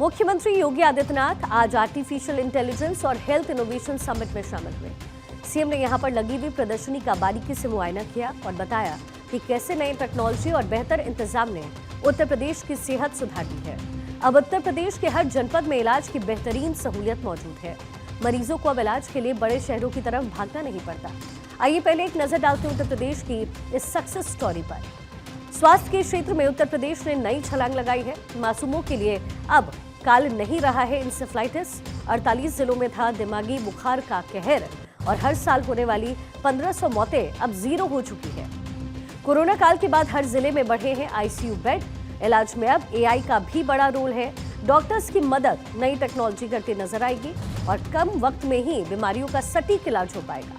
मुख्यमंत्री योगी आदित्यनाथ आज artificial intelligence और हेल्थ इनोवेशन समिट में शामिल हुए। सीएम ने यहां पर लगी हुई प्रदर्शनी का बारीकी से मुआयना किया और बताया कि कैसे नई टेक्नोलॉजी और बेहतर इंतजाम ने उत्तर प्रदेश की सेहत सुधार दी है। अब उत्तर प्रदेश के हर जनपद में इलाज की बेहतरीन सहूलियत मौजूद है। मरीजों को अब इलाज के लिए बड़े शहरों की तरफ भागना नहीं पड़ता। आइए पहले एक नजर डालते हैं उत्तर प्रदेश की इस सक्सेस स्टोरी पर। स्वास्थ्य के क्षेत्र में उत्तर प्रदेश ने नई छलांग लगाई है। मासूमों के लिए अब काल नहीं रहा है इंसेफ्लाइटिस। 48 जिलों में था दिमागी बुखार का कहर और हर साल होने वाली 1500 मौतें अब 0 हो चुकी है। कोरोना काल के बाद हर जिले में बढ़े हैं आईसीयू बेड। इलाज में अब एआई का भी बड़ा रोल है। डॉक्टर्स की मदद नई टेक्नोलॉजी करते नजर आएगी और कम वक्त में ही बीमारियों का सटीक इलाज हो पाएगा।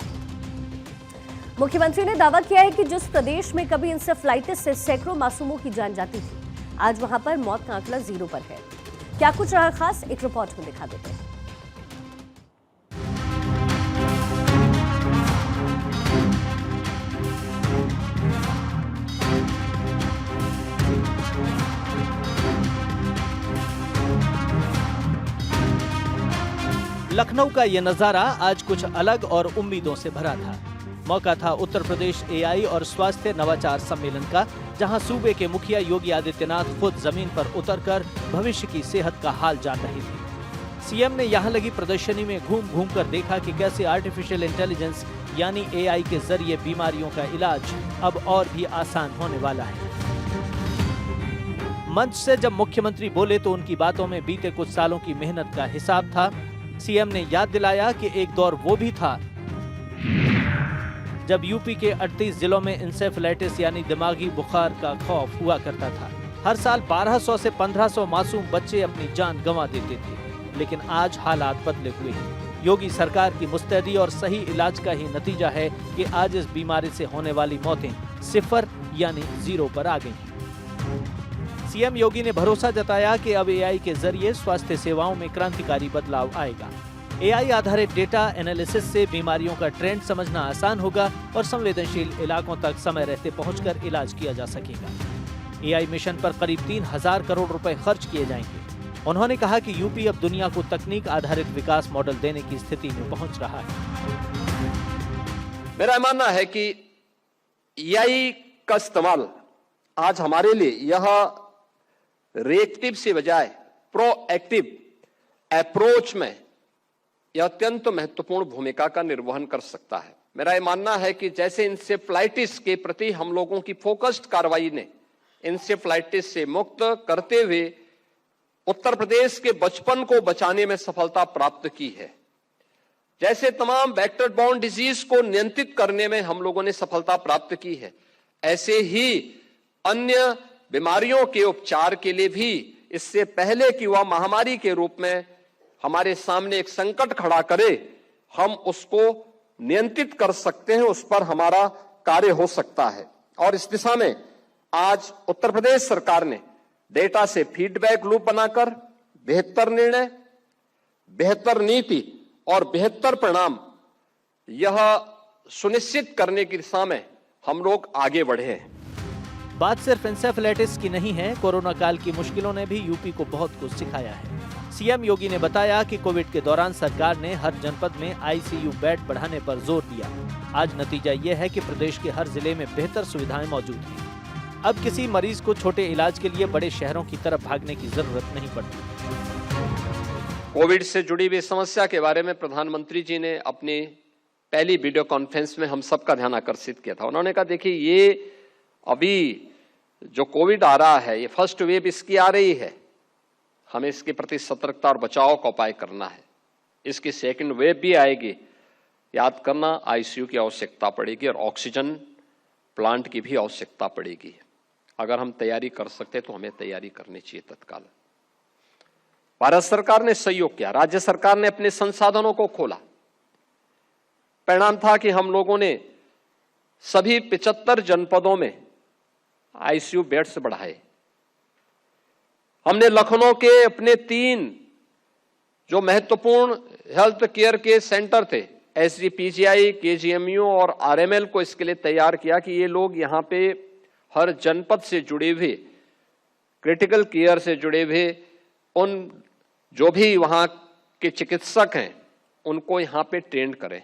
मुख्यमंत्री ने दावा किया है कि जिस प्रदेश में कभी इंसेफ्लाइटिस से सैकड़ों मासूमों की जान जाती थी, आज वहां पर मौत का आंकड़ा 0 पर है। क्या कुछ रहा खास, एक रिपोर्ट में दिखा देते हैं। लखनऊ का ये नजारा आज कुछ अलग और उम्मीदों से भरा था। मौका था उत्तर प्रदेश एआई और स्वास्थ्य नवाचार सम्मेलन का, जहां सूबे के मुखिया योगी आदित्यनाथ खुद जमीन पर उतरकर भविष्य की सेहत का हाल जान रहे थे। सीएम ने यहां लगी प्रदर्शनी में घूम घूम कर देखा कि कैसे आर्टिफिशियल इंटेलिजेंस यानी एआई के जरिए बीमारियों का इलाज अब और भी आसान होने वाला है। मंच से जब मुख्यमंत्री बोले तो उनकी बातों में बीते कुछ सालों की मेहनत का हिसाब था। सीएम ने याद दिलाया कि एक दौर वो भी था जब यूपी के 38 जिलों में इंसेफ्लाइटिस यानी दिमागी बुखार का खौफ हुआ करता था। हर साल 1200 से 1500 मासूम बच्चे अपनी जान गंवा देते थे, लेकिन आज हालात बदले हुए हैं। योगी सरकार की मुस्तैदी और सही इलाज का ही नतीजा है कि आज इस बीमारी से होने वाली मौतें 0 यानी 0 पर आ गई हैं। सीएम योगी ने भरोसा जताया कि अब एआई के जरिए स्वास्थ्य सेवाओं में क्रांतिकारी बदलाव आएगा। एआई आधारित डेटा एनालिसिस से बीमारियों का ट्रेंड समझना आसान होगा और संवेदनशील इलाकों तक समय रहते पहुंचकर इलाज किया जा सकेगा। एआई मिशन पर करीब 3000 करोड़ रुपए खर्च किए जाएंगे। उन्होंने कहा कि यूपी अब दुनिया को तकनीक आधारित विकास मॉडल देने की स्थिति में पहुंच रहा है। मेरा मानना है कि एआई का इस्तेमाल आज हमारे लिए यह रिएक्टिव से बजाय प्रोएक्टिव अप्रोच में यह अत्यंत महत्वपूर्ण भूमिका का निर्वहन कर सकता है। मेरा यह मानना है कि जैसे इंसेफ्लाइटिस के प्रति हम लोगों की फोकस्ड कार्रवाई ने इंसेफ्लाइटिस से मुक्त करते हुए उत्तर प्रदेश के बचपन को बचाने में सफलता प्राप्त की है, जैसे तमाम वेक्टर बॉर्न डिजीज को नियंत्रित करने में हम लोगों ने सफलता प्राप्त की है, ऐसे ही अन्य बीमारियों के उपचार के लिए भी इससे पहले कि वह महामारी के रूप में हमारे सामने एक संकट खड़ा करे, हम उसको नियंत्रित कर सकते हैं, उस पर हमारा कार्य हो सकता है। और इस दिशा में आज उत्तर प्रदेश सरकार ने डेटा से फीडबैक लूप बनाकर बेहतर निर्णय, बेहतर नीति और बेहतर परिणाम यह सुनिश्चित करने की दिशा में हम लोग आगे बढ़े हैं। बात सिर्फ इंसेफ्लाइटिस की नहीं है, कोरोना काल की मुश्किलों ने भी यूपी को बहुत कुछ सिखाया है। सीएम योगी ने बताया कि कोविड के दौरान सरकार ने हर जनपद में आईसीयू बेड बढ़ाने पर जोर दिया। आज नतीजा यह है कि प्रदेश के हर जिले में बेहतर सुविधाएं मौजूद हैं। अब किसी मरीज को छोटे इलाज के लिए बड़े शहरों की तरफ भागने की जरूरत नहीं पड़ती। कोविड से जुड़ी हुई समस्या के बारे में प्रधानमंत्री जी ने अपनी पहली वीडियो कॉन्फ्रेंस में हम सबका ध्यान आकर्षित किया था। उन्होंने कहा, देखिए ये अभी जो कोविड आ रहा है, ये फर्स्ट वेव इसकी आ रही है, हमें इसके प्रति सतर्कता और बचाव का उपाय करना है। इसकी सेकंड वेव भी आएगी, याद करना आईसीयू की आवश्यकता पड़ेगी और ऑक्सीजन प्लांट की भी आवश्यकता पड़ेगी। अगर हम तैयारी कर सकते तो हमें तैयारी करनी चाहिए तत्काल। भारत सरकार ने सहयोग किया, राज्य सरकार ने अपने संसाधनों को खोला। परिणाम था कि हम लोगों ने सभी 75 जनपदों में आईसीयू बेड्स बढ़ाए। हमने लखनऊ के अपने 3 जो महत्वपूर्ण हेल्थ केयर के सेंटर थे, एसजीपीजीआई, केजीएमयू और आरएमएल को इसके लिए तैयार किया कि ये लोग यहाँ पे हर जनपद से जुड़े हुए, क्रिटिकल केयर से जुड़े हुए उन जो भी वहां के चिकित्सक हैं उनको यहां पे ट्रेंड करें,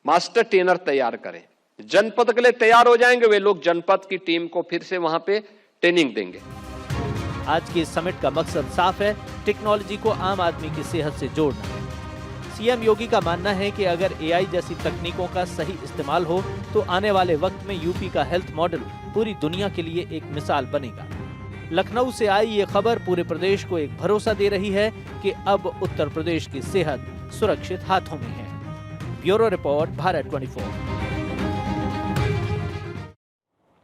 मास्टर ट्रेनर तैयार करें। जनपद के लिए तैयार हो जाएंगे वे लोग, जनपद की टीम को फिर से वहां पे ट्रेनिंग देंगे। आज के इस समिट का मकसद साफ है, टेक्नोलॉजी को आम आदमी की सेहत से जोड़ना। सीएम योगी का मानना है कि अगर एआई जैसी तकनीकों का सही इस्तेमाल हो तो आने वाले वक्त में यूपी का हेल्थ मॉडल पूरी दुनिया के लिए एक मिसाल बनेगा। लखनऊ से आई ये खबर पूरे प्रदेश को एक भरोसा दे रही है कि अब उत्तर प्रदेश की सेहत सुरक्षित हाथों में है। Bureau report, Bharat 24।